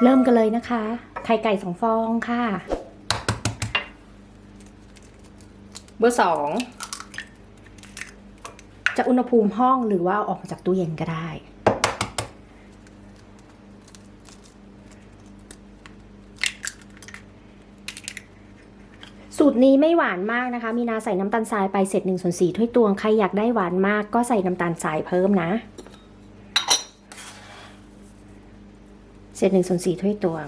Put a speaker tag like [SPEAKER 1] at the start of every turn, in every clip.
[SPEAKER 1] เริ่มกันเลยนะคะไข่ไก่2 ฟองค่ะเบอร์ 2จะอุณหภูมิห้องหรือว่าออกมาจากตู้เย็นก็ได้สูตรนี้ไม่หวานมากนะคะมีนาใส่น้ำตาลทรายไปเศษ1/4 ถ้วยตวงใครอยากได้หวานมากก็ใส่น้ำตาลทรายเพิ่มนะเศษ1/4 ถ้วยตวง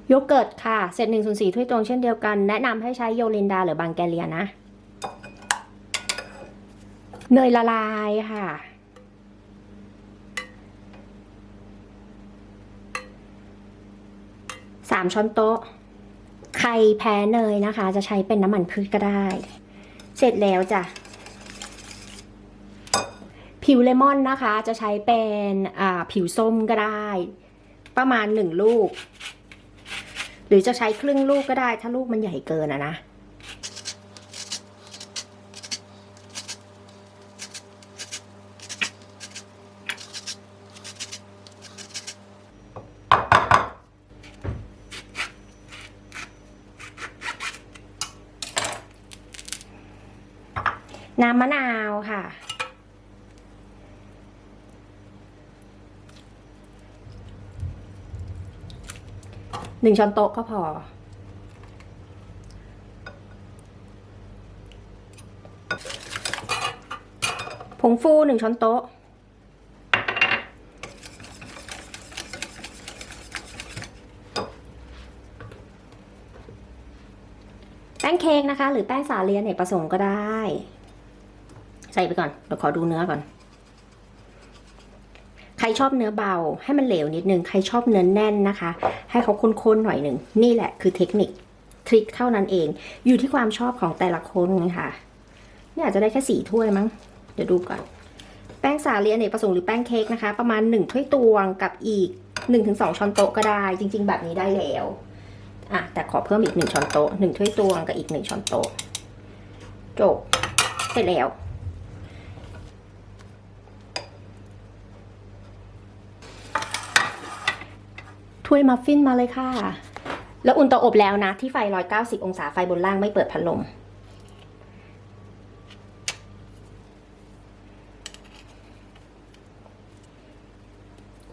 [SPEAKER 1] โยเกิร์ตค่ะเศษ1/4 ถ้วยตวงเช่นเดียวกันแนะนำให้ใช้โยลินดาหรือบางแกเลียนะเนยละลายค่ะ3 ช้อนโต๊ะใครแพ้เนยนะคะจะใช้เป็นน้ำมันพืชก็ได้เสร็จแล้วจ้ะผิวเลมอนนะคะจะใช้เป็นผิวส้มก็ได้ประมาณ1 ลูกหรือจะใช้ครึ่งลูกก็ได้ถ้าลูกมันใหญ่เกินนะน้ำมะนาวค่ะ1 ช้อนโต๊ะก็พอผงฟู1 ช้อนโต๊ะแป้งเค้กนะคะหรือแป้งสาลีอเนกประสงค์ก็ได้ใส่ไปก่อนเดี๋ยวขอดูเนื้อก่อนใครชอบเนื้อเบาให้มันเหลวนิดนึงใครชอบเนื้อแน่นนะคะให้เขาข้นๆหน่อยหนึ่งนี่แหละคือเทคนิคทริคเท่านั้นเองอยู่ที่ความชอบของแต่ละคนค่ะนี่อาจจะได้แค่4 ถ้วยมั้งเดี๋ยวดูก่อนแป้งสาลีอเนกประสงค์หรือแป้งเค้กนะคะประมาณ1 ถ้วยตวงกับอีก 1-2 ช้อนโต๊ะก็ได้จริงๆแบบนี้ได้แล้วแต่ขอเพิ่มอีก1 ช้อนโต๊ะ1 ถ้วยตวงกับอีก1 ช้อนโต๊ะจบเสร็จแล้วถ้วยมัฟฟินมาเลยค่ะแล้วอุ่นเตาอบแล้วนะที่ไฟ190 องศาไฟบนล่างไม่เปิดพัดลม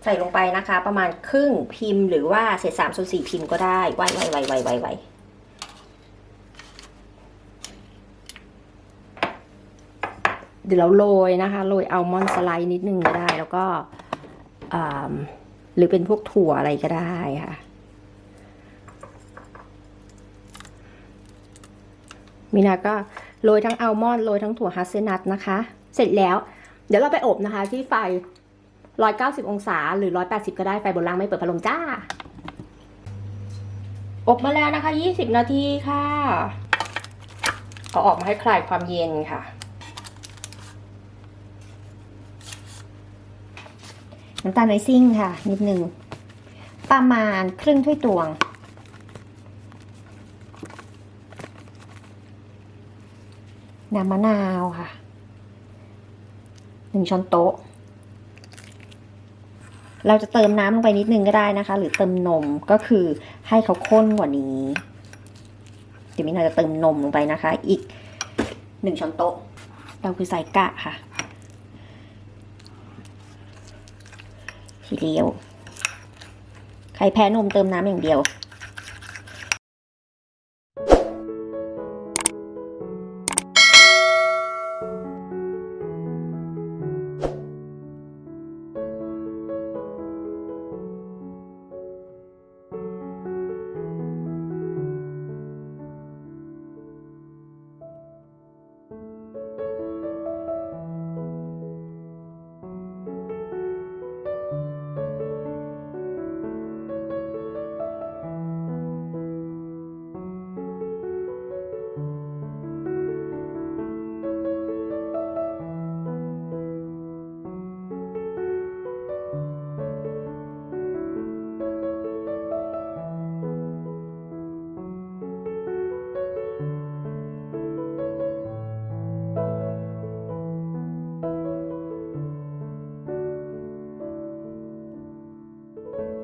[SPEAKER 1] ใส่ลงไปนะคะประมาณครึ่งพิมพ์หรือว่าเศษ3/4 พิมพ์ก็ได้ไวเดี๋ยวเราโรยนะคะโรยอัลมอนด์สไลด์นิดนึงก็ได้แล้วก็หรือเป็นพวกถั่วอะไรก็ได้ค่ะมีนาก็โรยทั้งอัลมอนด์โรยทั้งถั่วฮัสเซลนัทนะคะเสร็จแล้วเดี๋ยวเราไปอบนะคะที่ไฟ190 องศาหรือ180ก็ได้ไฟบนล่างไม่เปิดพัดลมจ้าอบมาแล้วนะคะ20 นาทีค่ะเอาออกมาให้คลายความเย็นค่ะน้ำตาลไอซิ่งค่ะนิดนึงประมาณครึ่งถ้วยตวงน้ำมะนาวค่ะ1 ช้อนโต๊ะเราจะเติมน้ำลงไปนิดนึงก็ได้นะคะหรือเติมนมก็คือให้เขาข้นกว่านี้เดี๋ยวมินาจะเติมนมลงไปนะคะอีก1 ช้อนโต๊ะเราคือใส่กะค่ะทีเดียวใครแพ้นมเติมน้ำอย่างเดียว